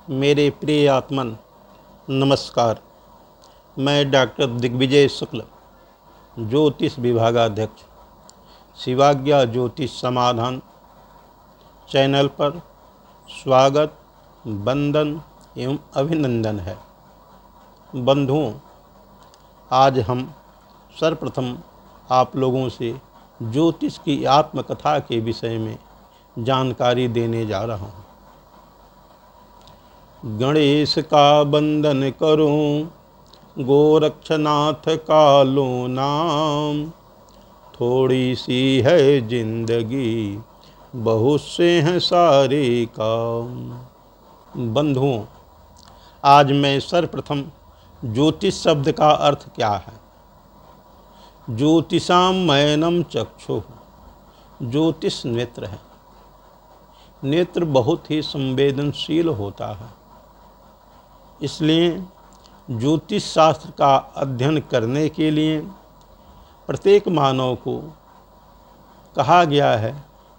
मेरे प्रिय आत्मन नमस्कार। मैं डॉक्टर दिग्विजय शुक्ल, ज्योतिष विभागाध्यक्ष, शिवाज्ञा ज्योतिष समाधान चैनल पर स्वागत, वंदन एवं अभिनंदन है। बंधुओं, आज हम सर्वप्रथम आप लोगों से ज्योतिष की आत्मकथा के विषय में जानकारी देने जा रहा हूँ। गणेश का वंदन करूं, गोरक्षनाथ का लो नाम, थोड़ी सी है जिंदगी, बहुत से हैं सारे काम। बंधुओं, आज मैं सर्वप्रथम ज्योतिष शब्द का अर्थ क्या है। ज्योतिषाम नयनम चक्षुः, ज्योतिष नेत्र है। नेत्र बहुत ही संवेदनशील होता है, इसलिए ज्योतिष शास्त्र का अध्ययन करने के लिए प्रत्येक मानव को कहा गया है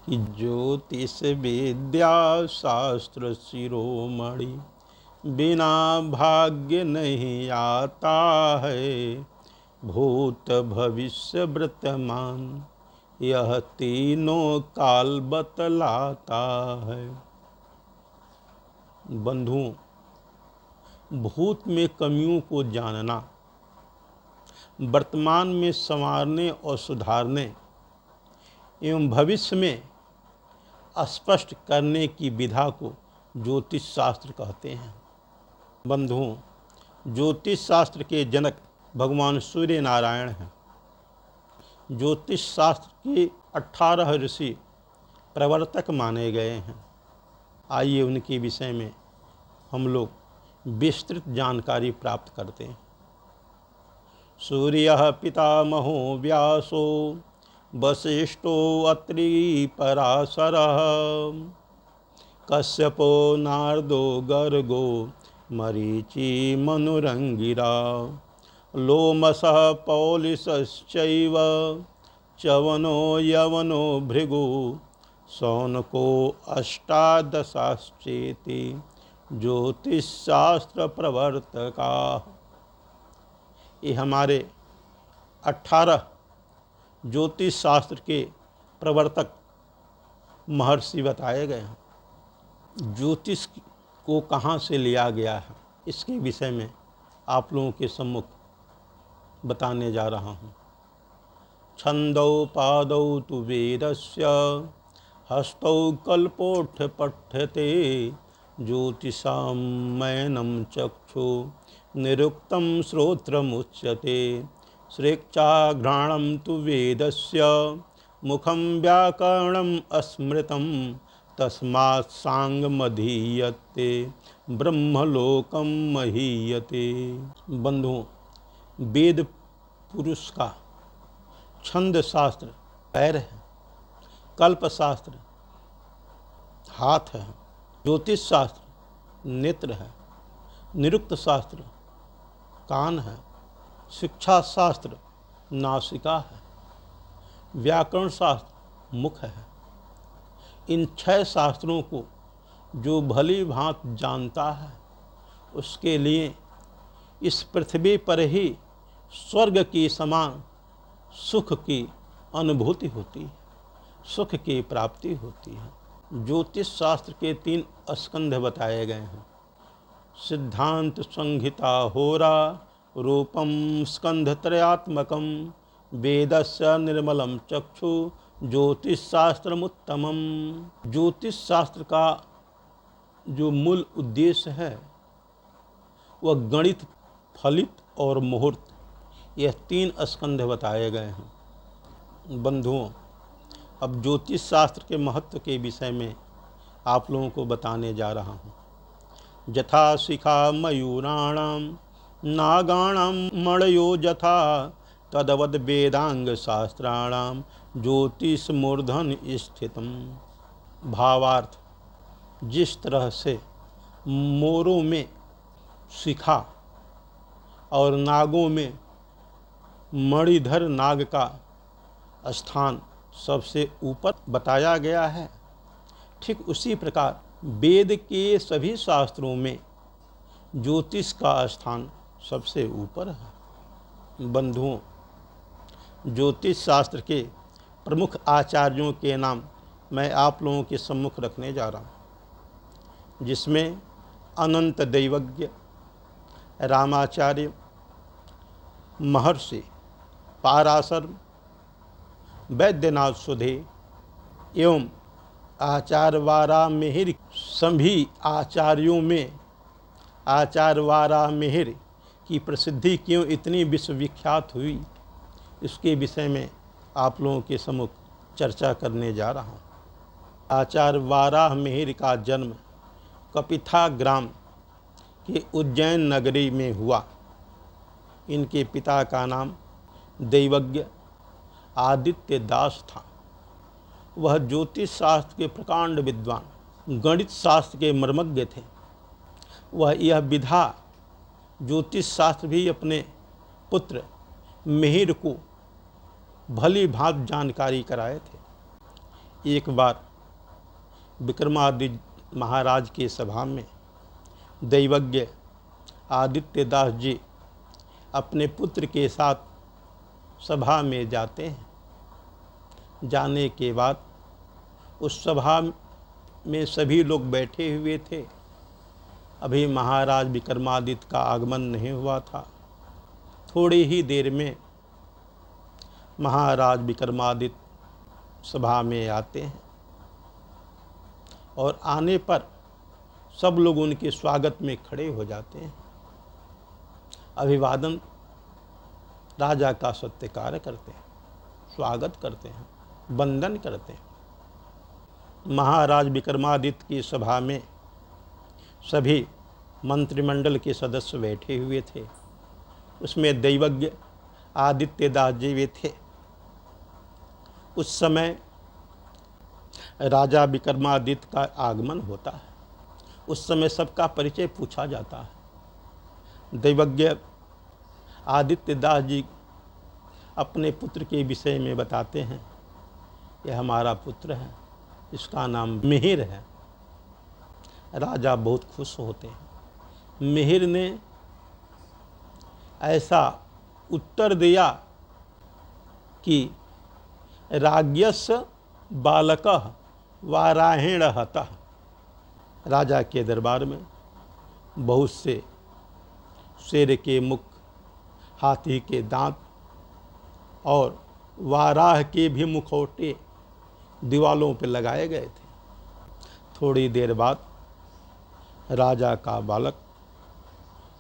कि ज्योतिष विद्या शास्त्र शिरोमणि, बिना भाग्य नहीं आता है, भूत भविष्य वर्तमान यह तीनों काल बतलाता है। बंधुओं, भूत में कमियों को जानना, वर्तमान में संवारने और सुधारने एवं भविष्य में स्पष्ट करने की विधा को ज्योतिष शास्त्र कहते हैं। बंधुओं, ज्योतिष शास्त्र के जनक भगवान सूर्य नारायण हैं। ज्योतिष शास्त्र के 18 ऋषि प्रवर्तक माने गए हैं। आइए उनके विषय में हम लोग विस्तृत जानकारी प्राप्त करते हैं। सूर्यः पितामहो व्यासो, वसिष्ठो अत्रि पराशरः, कश्यपो नारदो गर्गो, मरीचि मनुरंगिरा, लोमसः पौलिसश्चैव, च्यवनो यवनो भृगु, शौनको अष्टादशाश्चेति, ज्योतिष शास्त्र प्रवर्तका। ये हमारे 18 ज्योतिष शास्त्र के प्रवर्तक महर्षि बताए गए हैं। ज्योतिष को कहाँ से लिया गया है, इसके विषय में आप लोगों के सम्मुख बताने जा रहा हूँ। छंदौ पादौ तु वेदस्य, हस्तौ कल्पोठ पठ्यते, ज्योतिषां नयनं चक्षु, निरुक्तं श्रोत्रमुच्यते, श्रेक्षाघ्राणं तु वेदस्य, मुखं व्याकरणं स्मृतं, तस्मात् सांगमधीयते, ब्रह्मलोकं महीयते। बंधुओं, वेद पुरुष का छंद शास्त्र पैर है, कल्प शास्त्र हाथ है, ज्योतिष शास्त्र नेत्र है, निरुक्त शास्त्र कान है, शिक्षा शास्त्र नासिका है, व्याकरण शास्त्र मुख है। इन 6 शास्त्रों को जो भली भांत जानता है, उसके लिए इस पृथ्वी पर ही स्वर्ग की समान सुख की अनुभूति होती है, सुख की प्राप्ति होती है। ज्योतिष शास्त्र के 3 स्कंध बताए गए हैं। सिद्धांत संहिता होरा रूपम स्कंधत्रयात्मकम, वेदस्य निर्मलम चक्षु, ज्योतिष शास्त्रमुत्तमम। ज्योतिष शास्त्र का जो मूल उद्देश्य है वह गणित, फलित और मुहूर्त, यह 3 स्कंध बताए गए हैं। बंधुओं, अब ज्योतिष शास्त्र के महत्व के विषय में आप लोगों को बताने जा रहा हूँ। यथा शिखा मयूराणाम, नागाणाम मणयो यथा, तदवद वेदांग शास्त्राणाम, ज्योतिष मूर्धन स्थितम। भावार्थ, जिस तरह से मोरों में शिखा और नागों में मणिधर नाग का स्थान सबसे ऊपर बताया गया है, ठीक उसी प्रकार वेद के सभी शास्त्रों में ज्योतिष का स्थान सबसे ऊपर है। बंधुओं, ज्योतिष शास्त्र के प्रमुख आचार्यों के नाम मैं आप लोगों के सम्मुख रखने जा रहा हूँ, जिसमें अनंत दैवज्ञ, रामाचार्य, महर्षि पाराशर, वैद्यनाथ सुधे एवं आचार्य वारामिहिर, सभी आचार्यों में आचार्य वारामिहिर की प्रसिद्धि क्यों इतनी विश्वविख्यात हुई, इसके विषय में आप लोगों के सम्मुख चर्चा करने जा रहा हूँ। आचार्य वारामिहिर का जन्म कपिथा ग्राम के उज्जैन नगरी में हुआ। इनके पिता का नाम दैवज्ञ आदित्य दास था। वह ज्योतिष शास्त्र के प्रकांड विद्वान, गणित शास्त्र के मर्मज्ञ थे। वह यह विधा ज्योतिष शास्त्र भी अपने पुत्र मिहिर को भली भांति जानकारी कराए थे। एक बार विक्रमादित्य महाराज के सभा में दैवज्ञ आदित्य दास जी अपने पुत्र के साथ सभा में जाते हैं। जाने के बाद उस सभा में सभी लोग बैठे हुए थे। अभी महाराज विक्रमादित्य का आगमन नहीं हुआ था। थोड़ी ही देर में महाराज विक्रमादित्य सभा में आते हैं और आने पर सब लोग उनके स्वागत में खड़े हो जाते हैं। अभिवादन राजा का सत्कार करते हैं, स्वागत करते हैं, वंदन करते हैं। महाराज विक्रमादित्य की सभा में सभी मंत्रिमंडल के सदस्य बैठे हुए थे। उसमें दैवज्ञ आदित्य दास जी भी थे। उस समय राजा विक्रमादित्य का आगमन होता है। उस समय सबका परिचय पूछा जाता है। दैवज्ञ आदित्य दास जी अपने पुत्र के विषय में बताते हैं, यह हमारा पुत्र है, इसका नाम मिहिर है। राजा बहुत खुश होते हैं। मिहिर ने ऐसा उत्तर दिया कि राज्ञस्य बालकः वाराहेण हतः। राजा के दरबार में बहुत से शेर के मुख, हाथी के दांत और वाराह के भी मुखौटे दीवालों पर लगाए गए थे। थोड़ी देर बाद राजा का बालक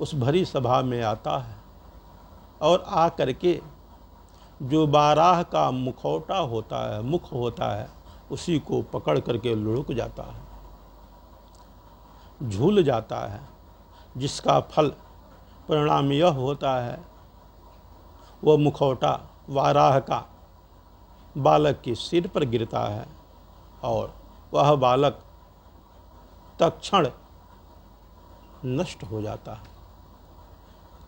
उस भरी सभा में आता है और आ करके जो वाराह का मुखौटा होता है, मुख होता है, उसी को पकड़ करके लुढ़क जाता है, झूल जाता है, जिसका फल परिणाम यह होता है वह मुखौटा वाराह का बालक के सिर पर गिरता है और वह बालक तत्क्षण नष्ट हो जाता है।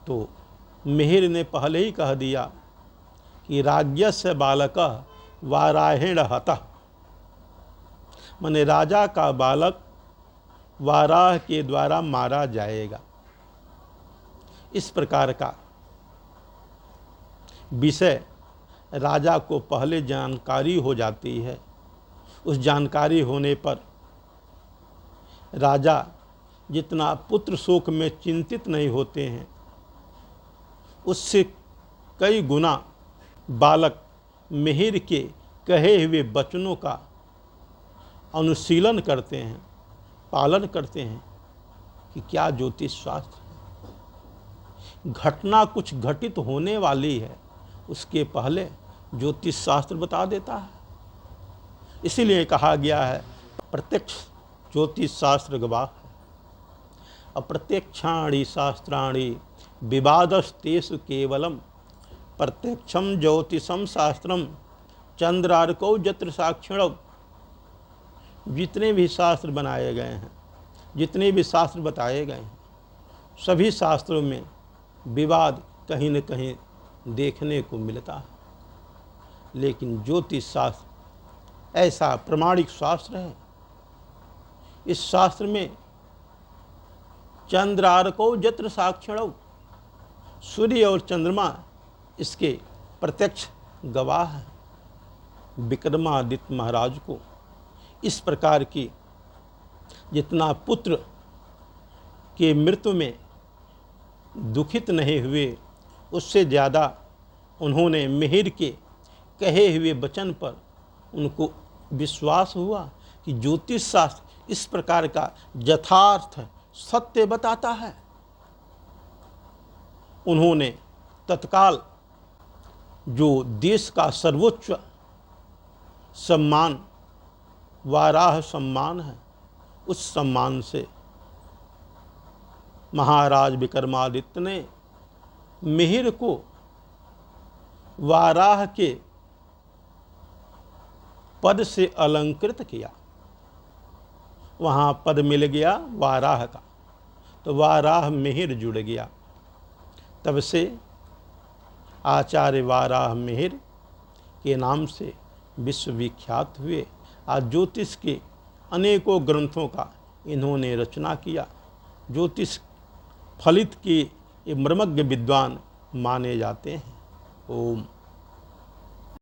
तो मिहिर ने पहले ही कह दिया कि राज्ञस्य बालकः वाराहेण हतः, माने राजा का बालक वाराह के द्वारा मारा जाएगा। इस प्रकार का विषय राजा को पहले जानकारी हो जाती है। उस जानकारी होने पर राजा जितना पुत्र शोक में चिंतित नहीं होते हैं, उससे कई गुना बालक मिहिर के कहे हुए वचनों का अनुशीलन करते हैं, पालन करते हैं कि क्या ज्योतिष शास्त्र है। घटना कुछ घटित होने वाली है, उसके पहले ज्योतिष शास्त्र बता देता है। इसीलिए कहा गया है प्रत्यक्ष ज्योतिष शास्त्र गवाह है। अप्रत्यक्षाणि शास्त्राणि विवादस्तेषु केवलम प्रत्यक्षम ज्योतिषम शास्त्रम चंद्रार्कौ यत्र साक्षिणौ। जितने भी शास्त्र बनाए गए हैं, जितने भी शास्त्र बताए गए हैं, सभी शास्त्रों में विवाद कहीं न कहीं देखने को मिलता है। लेकिन ज्योतिष शास्त्र ऐसा प्रमाणिक शास्त्र है इस शास्त्र में चंद्रार्को जत्र साक्षिणौ, सूर्य और चंद्रमा इसके प्रत्यक्ष गवाह हैं। विक्रमादित्य महाराज को इस प्रकार की जितना पुत्र के मृत्यु में दुखित नहीं हुए, उससे ज़्यादा उन्होंने मिहिर के कहे हुए वचन पर उनको विश्वास हुआ कि ज्योतिष शास्त्र इस प्रकार का यथार्थ सत्य बताता है। उन्होंने तत्काल जो देश का सर्वोच्च सम्मान वाराह सम्मान है, उस सम्मान से महाराज विक्रमादित्य ने मिहिर को वाराह के पद से अलंकृत किया। वहाँ पद मिल गया वाराह का, तो वाराह मिहिर जुड़ गया। तब से आचार्य वाराह मिहिर के नाम से विश्वविख्यात हुए। आज ज्योतिष के अनेकों ग्रंथों का इन्होंने रचना किया। ज्योतिष फलित के ये मर्मज्ञ विद्वान माने जाते हैं। ओम।